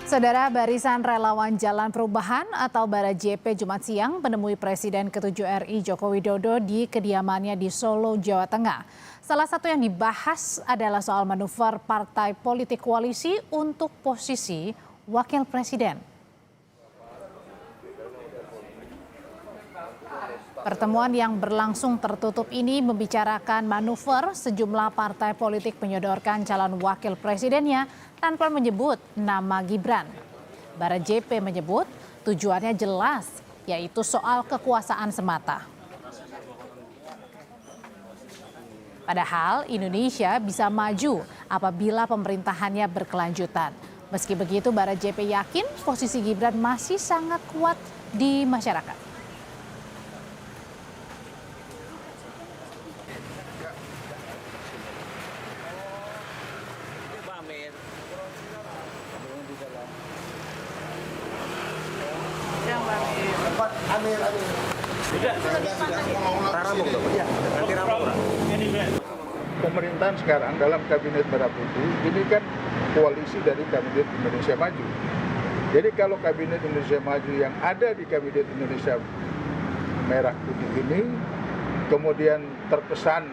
Saudara, barisan relawan Jalan Perubahan atau BaraJP Jumat siang menemui Presiden ke-7 RI Joko Widodo di kediamannya di Solo, Jawa Tengah. Salah satu yang dibahas adalah soal manuver partai politik koalisi untuk posisi wakil presiden. Pertemuan yang berlangsung tertutup ini membicarakan manuver sejumlah partai politik menyodorkan calon wakil presidennya tanpa menyebut nama Gibran. BaraJP menyebut tujuannya jelas, yaitu soal kekuasaan semata. Padahal Indonesia bisa maju apabila pemerintahannya berkelanjutan. Meski begitu, BaraJP yakin posisi Gibran masih sangat kuat di masyarakat. Pemerintahan sekarang dalam kabinet merah putih ini kan koalisi dari kabinet Indonesia Maju. Jadi kalau kabinet Indonesia Maju yang ada di kabinet Indonesia merah putih ini kemudian terkesan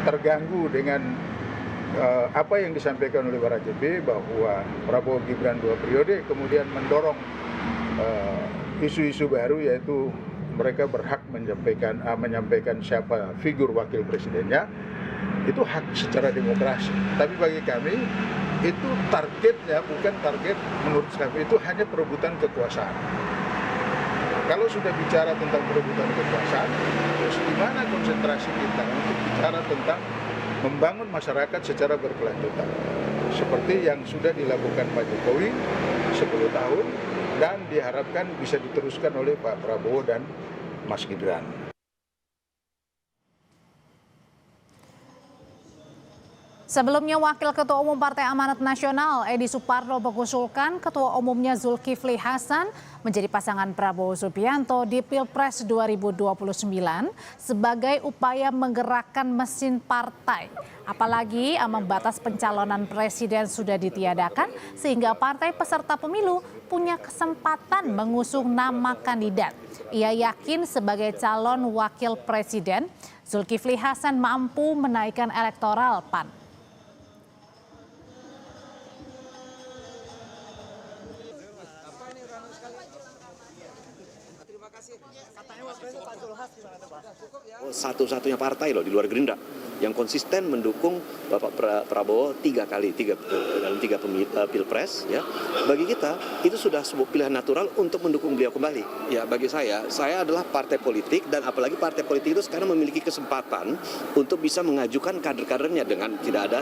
terganggu dengan apa yang disampaikan oleh BaraJP bahwa Prabowo Gibran 2 periode kemudian mendorong isu-isu baru, yaitu mereka berhak menyampaikan siapa figur wakil presidennya. Itu hak secara demokrasi. Tapi bagi kami itu targetnya bukan target, menurut kami itu hanya perebutan kekuasaan. Kalau sudah bicara tentang perebutan kekuasaan, terus di mana konsentrasi kita untuk bicara tentang membangun masyarakat secara berkelanjutan. Seperti yang sudah dilakukan Pak Jokowi 10 tahun dan diharapkan bisa diteruskan oleh Pak Prabowo dan Mas Gibran. Sebelumnya, Wakil Ketua Umum Partai Amanat Nasional Edi Suparno mengusulkan Ketua Umumnya Zulkifli Hasan menjadi pasangan Prabowo Subianto di Pilpres 2029 sebagai upaya menggerakkan mesin partai. Apalagi ambang batas pencalonan presiden sudah ditiadakan sehingga partai peserta pemilu punya kesempatan mengusung nama kandidat. Ia yakin sebagai calon wakil presiden, Zulkifli Hasan mampu menaikkan elektoral PAN. Satu-satunya partai loh di luar Gerindra yang konsisten mendukung Bapak Prabowo dalam tiga pilpres, ya. Bagi kita itu sudah sebuah pilihan natural untuk mendukung beliau kembali. Ya, bagi saya adalah partai politik, dan apalagi partai politik itu sekarang memiliki kesempatan untuk bisa mengajukan kader-kadernya dengan tidak ada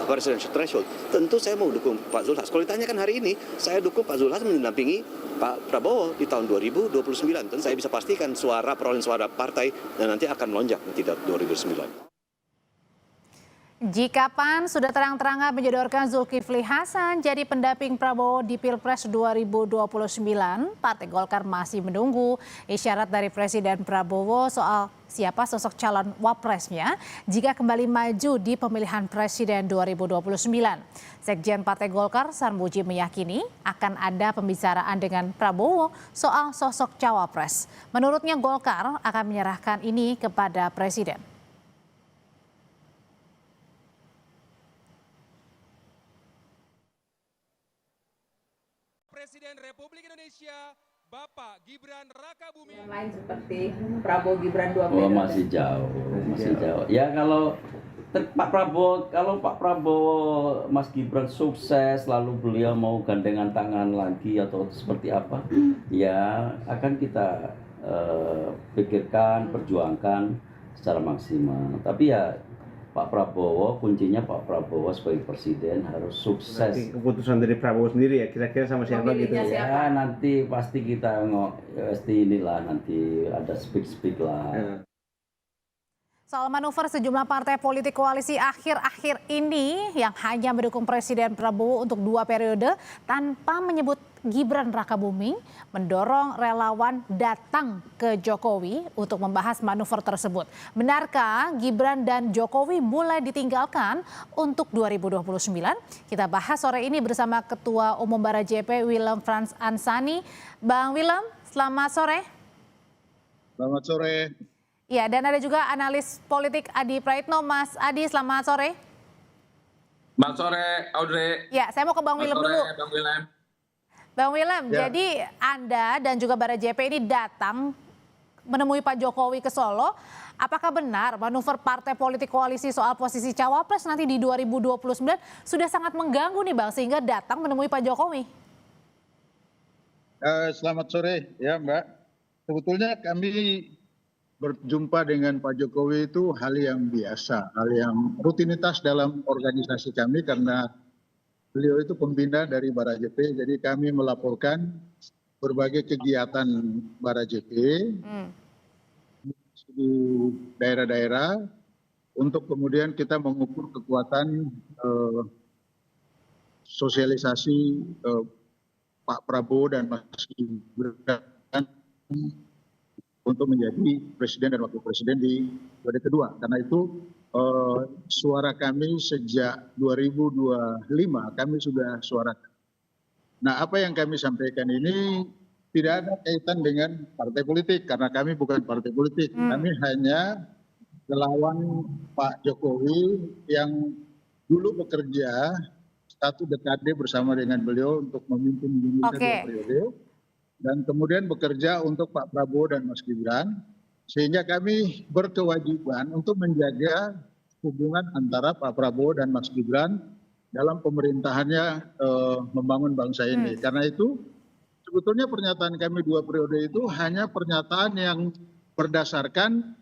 presidential threshold. Tentu saya mau dukung Pak Zulhas. Kalau ditanyakan hari ini, saya dukung Pak Zulhas mendampingi Pak Prabowo di tahun 2029. Dan saya bisa pastikan perolehan suara partai dan nanti akan melonjak di 2009. Jika PAN sudah terang-terangan menyodorkan Zulkifli Hasan jadi pendamping Prabowo di Pilpres 2029, Partai Golkar masih menunggu isyarat dari Presiden Prabowo soal siapa sosok calon wapresnya jika kembali maju di pemilihan Presiden 2029. Sekjen Partai Golkar Sarmuji meyakini akan ada pembicaraan dengan Prabowo soal sosok cawapres. Menurutnya Golkar akan menyerahkan ini kepada Presiden. Presiden Republik Indonesia Bapak Gibran Rakabuming. Yang lain seperti Prabowo Gibran 2 periode. Masih jauh. Ya kalau Pak Prabowo Mas Gibran sukses lalu beliau mau gandengan tangan lagi atau seperti apa, ya akan kita pikirkan, perjuangkan secara maksimal. Tapi ya kuncinya Pak Prabowo sebagai presiden harus sukses. Nanti keputusan dari Prabowo sendiri ya, kira-kira sama siapa gitu ya? Nanti pasti kita nanti ada speak lah. Soal manuver sejumlah partai politik koalisi akhir-akhir ini yang hanya mendukung Presiden Prabowo untuk 2 periode tanpa menyebut Gibran Rakabuming mendorong relawan datang ke Jokowi untuk membahas manuver tersebut. Benarkah Gibran dan Jokowi mulai ditinggalkan untuk 2029? Kita bahas sore ini bersama Ketua Umum Bara JP Willem Frans Ansani. Bang Willem, selamat sore. Selamat sore. Ya, dan ada juga analis politik Adi Praitno. Mas Adi, selamat sore. Selamat sore, Audrey. Ya, saya mau ke Bang Willem dulu. Bang Willem. Bang Willem, Ya. jadi Anda dan juga Bara JP ini datang menemui Pak Jokowi ke Solo. Apakah benar manuver partai politik koalisi soal posisi cawapres nanti di 2029 sudah sangat mengganggu nih Bang, sehingga datang menemui Pak Jokowi? Selamat sore ya Mbak. Sebetulnya kami berjumpa dengan Pak Jokowi itu hal yang biasa, hal yang rutinitas dalam organisasi kami karena beliau itu pembina dari Bara JP, jadi kami melaporkan berbagai kegiatan Bara JP di daerah-daerah untuk kemudian kita mengukur kekuatan sosialisasi Pak Prabowo dan Mas Gibran untuk menjadi presiden dan wakil presiden di periode kedua. Karena itu suara kami sejak 2025 kami sudah suarakan. Nah, apa yang kami sampaikan ini tidak ada kaitan dengan partai politik karena kami bukan partai politik. Kami hanya relawan Pak Jokowi yang dulu bekerja 1 dekade bersama dengan beliau untuk memimpin Indonesia 2 periode. Dan kemudian bekerja untuk Pak Prabowo dan Mas Gibran, sehingga kami berkewajiban untuk menjaga hubungan antara Pak Prabowo dan Mas Gibran dalam pemerintahannya membangun bangsa ini. Karena itu sebetulnya pernyataan kami 2 periode itu hanya pernyataan yang berdasarkan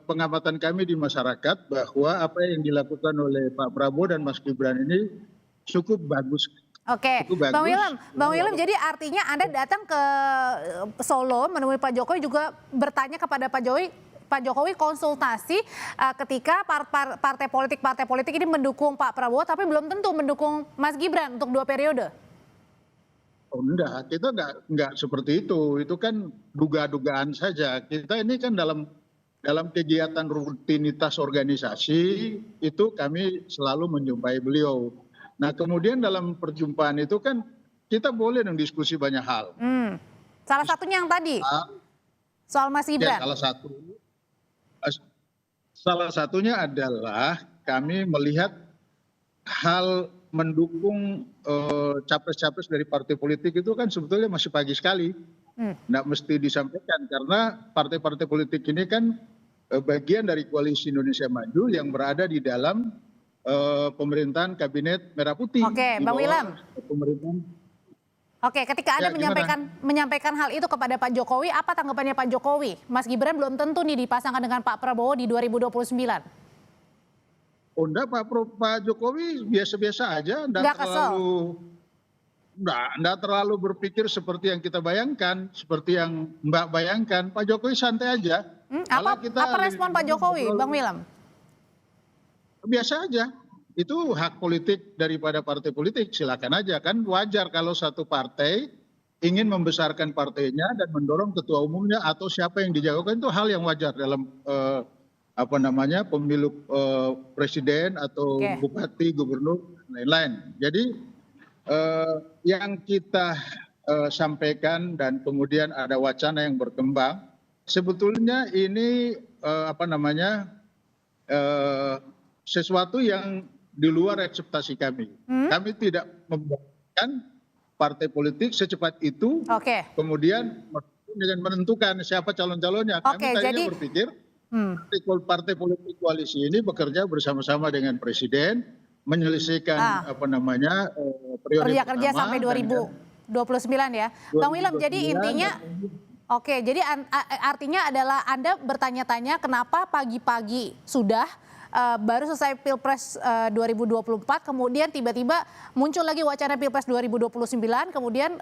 pengamatan kami di masyarakat bahwa apa yang dilakukan oleh Pak Prabowo dan Mas Gibran ini cukup bagus. Oke, Bang Willem, jadi artinya Anda datang ke Solo menemui Pak Jokowi juga bertanya kepada Pak Jokowi konsultasi ketika partai politik ini mendukung Pak Prabowo tapi belum tentu mendukung Mas Gibran untuk 2 periode. Oh enggak, kita enggak seperti itu kan duga-dugaan saja. Kita ini kan dalam kegiatan rutinitas organisasi itu kami selalu menjumpai beliau. Nah kemudian dalam perjumpaan itu kan kita boleh diskusi banyak hal. Salah satunya yang tadi soal Mas Gibran. Ya, salah satunya adalah kami melihat hal mendukung capres-capres dari partai politik itu kan sebetulnya masih pagi sekali. Nggak mesti disampaikan karena partai-partai politik ini kan bagian dari Koalisi Indonesia Maju yang berada di dalam pemerintahan kabinet Merah Putih. Oke, Bang Willem. Oke, ketika Anda menyampaikan hal itu kepada Pak Jokowi, apa tanggapannya Pak Jokowi? Mas Gibran belum tentu nih dipasangkan dengan Pak Prabowo di 2029. Oh enggak, Pak Jokowi biasa-biasa aja, enggak terlalu berpikir seperti yang kita bayangkan, seperti yang Mbak bayangkan. Pak Jokowi santai aja. Apa respon Pak Jokowi, Bang Willem? Biasa aja, itu hak politik daripada partai politik, silakan aja, kan wajar kalau satu partai ingin membesarkan partainya dan mendorong ketua umumnya atau siapa yang dijagokan, itu hal yang wajar dalam pemilu presiden atau bupati, gubernur, lain-lain. Jadi yang kita sampaikan dan kemudian ada wacana yang berkembang, sebetulnya ini sesuatu yang di luar ekspektasi kami. Kami tidak membayangkan partai politik secepat itu kemudian dengan menentukan siapa calon-calonnya. Kami tadinya berpikir partai politik koalisi ini bekerja bersama-sama dengan presiden menyelesaikan periode kerja sampai 2029 ya. Bang Willem, jadi intinya jadi artinya adalah Anda bertanya-tanya kenapa pagi-pagi sudah baru selesai Pilpres 2024, kemudian tiba-tiba muncul lagi wacana Pilpres 2029, kemudian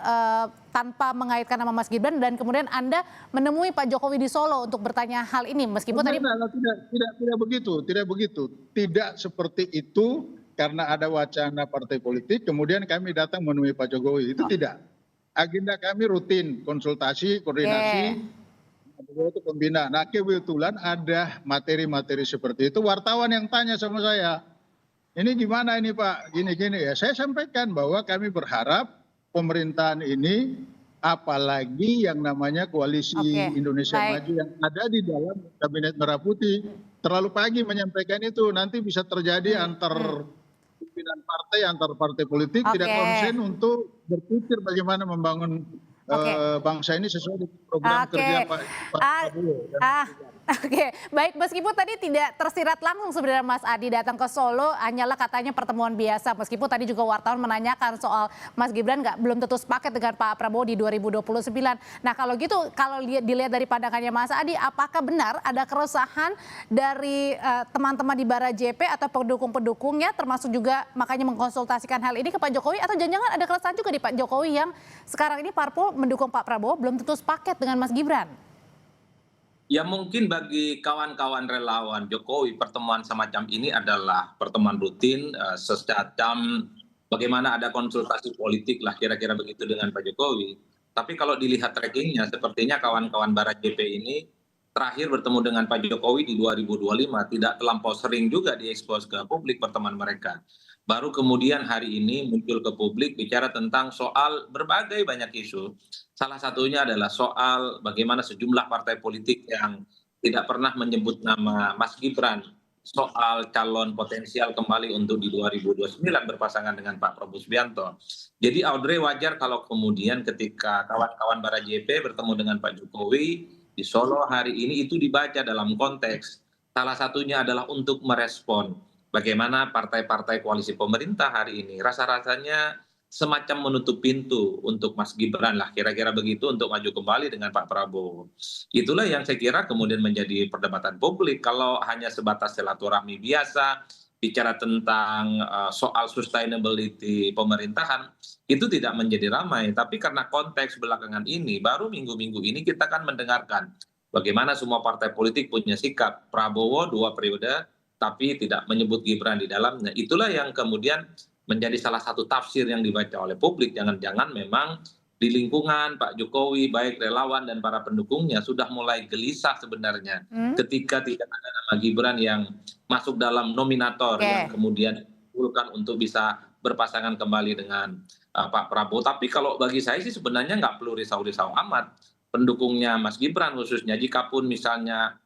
tanpa mengaitkan nama Mas Gibran, dan kemudian Anda menemui Pak Jokowi di Solo untuk bertanya hal ini, meskipun tadi Tidak begitu, tidak begitu. Tidak seperti itu karena ada wacana partai politik, kemudian kami datang menemui Pak Jokowi. Itu tidak. Agenda kami rutin, konsultasi, koordinasi, itu pembina. Nah, kebetulan ada materi-materi seperti itu. Wartawan yang tanya sama saya, ini gimana ini Pak, gini-gini ya. Saya sampaikan bahwa kami berharap pemerintahan ini, apalagi yang namanya koalisi Indonesia Maju yang ada di dalam Kabinet Merah Putih, terlalu pagi menyampaikan itu, nanti bisa terjadi antar pimpinan partai, antar partai politik tidak konsen untuk berpikir bagaimana membangun bangsa ini sesuai dengan program kerja Pak Prabowo. Oke, baik, meskipun tadi tidak tersirat langsung sebenarnya Mas Adi datang ke Solo, hanyalah katanya pertemuan biasa, meskipun tadi juga wartawan menanyakan soal Mas Gibran belum tentu sepaket dengan Pak Prabowo di 2029. Nah kalau gitu, kalau dilihat dari pandangannya Mas Adi, apakah benar ada keresahan dari teman-teman di Bara JP atau pendukung-pendukungnya, termasuk juga makanya mengkonsultasikan hal ini ke Pak Jokowi, atau jangan-jangan ada keresahan juga di Pak Jokowi yang sekarang ini parpol mendukung Pak Prabowo belum tentu sepaket dengan Mas Gibran? Ya mungkin bagi kawan-kawan relawan Jokowi pertemuan semacam ini adalah pertemuan rutin semacam bagaimana ada konsultasi politik lah kira-kira begitu dengan Pak Jokowi. Tapi kalau dilihat trackingnya sepertinya kawan-kawan Bara JP ini terakhir bertemu dengan Pak Jokowi di 2025 tidak terlampau sering juga diekspos ke publik pertemuan mereka. Baru kemudian hari ini muncul ke publik bicara tentang soal berbagai banyak isu. Salah satunya adalah soal bagaimana sejumlah partai politik yang tidak pernah menyebut nama Mas Gibran soal calon potensial kembali untuk di 2029 berpasangan dengan Pak Prabowo Subianto. Jadi Audrey, wajar kalau kemudian ketika kawan-kawan Bara JP bertemu dengan Pak Jokowi di Solo hari ini itu dibaca dalam konteks salah satunya adalah untuk merespon bagaimana partai-partai koalisi pemerintah hari ini rasa-rasanya semacam menutup pintu untuk Mas Gibran lah kira-kira begitu untuk maju kembali dengan Pak Prabowo. Itulah yang saya kira kemudian menjadi perdebatan publik. Kalau hanya sebatas silaturahmi biasa, bicara tentang soal sustainability pemerintahan, itu tidak menjadi ramai. Tapi karena konteks belakangan ini, baru minggu-minggu ini kita kan mendengarkan bagaimana semua partai politik punya sikap Prabowo 2 periode, tapi tidak menyebut Gibran di dalamnya. Itulah yang kemudian menjadi salah satu tafsir yang dibaca oleh publik. Jangan-jangan memang di lingkungan Pak Jokowi, baik relawan dan para pendukungnya sudah mulai gelisah sebenarnya ketika tidak ada nama Gibran yang masuk dalam nominator yang kemudian diusulkan untuk bisa berpasangan kembali dengan Pak Prabowo. Tapi kalau bagi saya sih sebenarnya nggak perlu risau-risau amat. Pendukungnya Mas Gibran khususnya, jikapun misalnya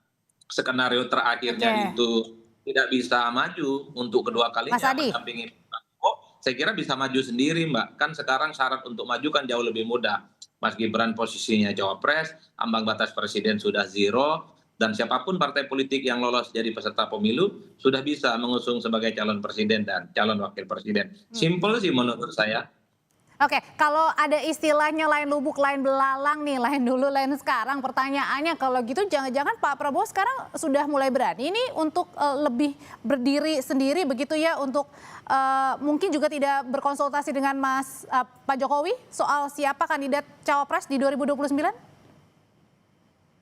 skenario terakhirnya itu tidak bisa maju untuk kedua kalinya mendampingi Prabowo, saya kira bisa maju sendiri Mbak. Kan sekarang syarat untuk maju kan jauh lebih mudah. Mas Gibran posisinya cawapres, ambang batas presiden sudah 0, dan siapapun partai politik yang lolos jadi peserta pemilu sudah bisa mengusung sebagai calon presiden dan calon wakil presiden. Simple sih menurut saya. Oke, kalau ada istilahnya lain lubuk, lain belalang nih, lain dulu, lain sekarang. Pertanyaannya kalau gitu jangan-jangan Pak Prabowo sekarang sudah mulai berani nih untuk lebih berdiri sendiri begitu ya, untuk mungkin juga tidak berkonsultasi dengan Pak Jokowi soal siapa kandidat cawapres di 2029?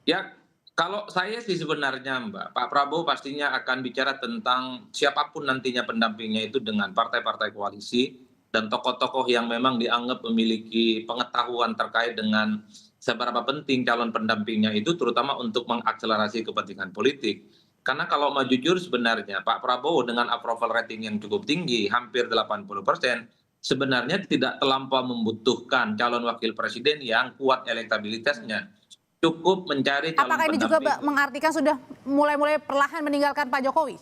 Ya, kalau saya sih sebenarnya Mbak, Pak Prabowo pastinya akan bicara tentang siapapun nantinya pendampingnya itu dengan partai-partai koalisi dan tokoh-tokoh yang memang dianggap memiliki pengetahuan terkait dengan seberapa penting calon pendampingnya itu, terutama untuk mengakselerasi kepentingan politik. Karena kalau mau jujur sebenarnya Pak Prabowo dengan approval rating yang cukup tinggi, hampir 80%, sebenarnya tidak terlampau membutuhkan calon wakil presiden yang kuat elektabilitasnya. Cukup mencari calon pendamping. Apakah ini juga mengartikan sudah mulai-mulai perlahan meninggalkan Pak Jokowi?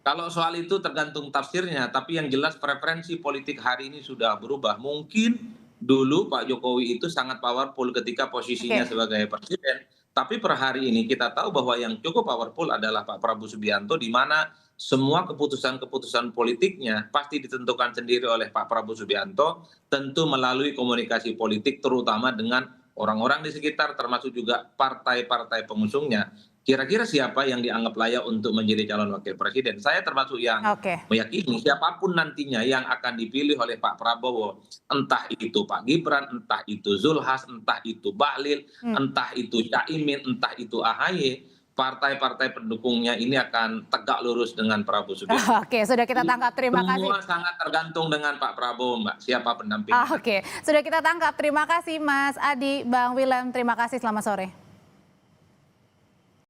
Kalau soal itu tergantung tafsirnya, tapi yang jelas preferensi politik hari ini sudah berubah. Mungkin dulu Pak Jokowi itu sangat powerful ketika posisinya sebagai presiden, tapi per hari ini kita tahu bahwa yang cukup powerful adalah Pak Prabowo Subianto, di mana semua keputusan-keputusan politiknya pasti ditentukan sendiri oleh Pak Prabowo Subianto, tentu melalui komunikasi politik terutama dengan orang-orang di sekitar, termasuk juga partai-partai pengusungnya. kira-kira siapa yang dianggap layak untuk menjadi calon wakil presiden. Saya termasuk yang Oke. meyakini siapapun nantinya yang akan dipilih oleh Pak Prabowo, entah itu Pak Gibran, entah itu Zulhas, entah itu Bahlil, entah itu Caimin, entah itu AHY, partai-partai pendukungnya ini akan tegak lurus dengan Prabowo Subianto. Oke, sudah kita tangkap. Terima kasih. Semua sangat tergantung dengan Pak Prabowo, Mbak, siapa pendampingnya. Oke, sudah kita tangkap. Terima kasih Mas Adi, Bang Willem. Terima kasih, selamat sore.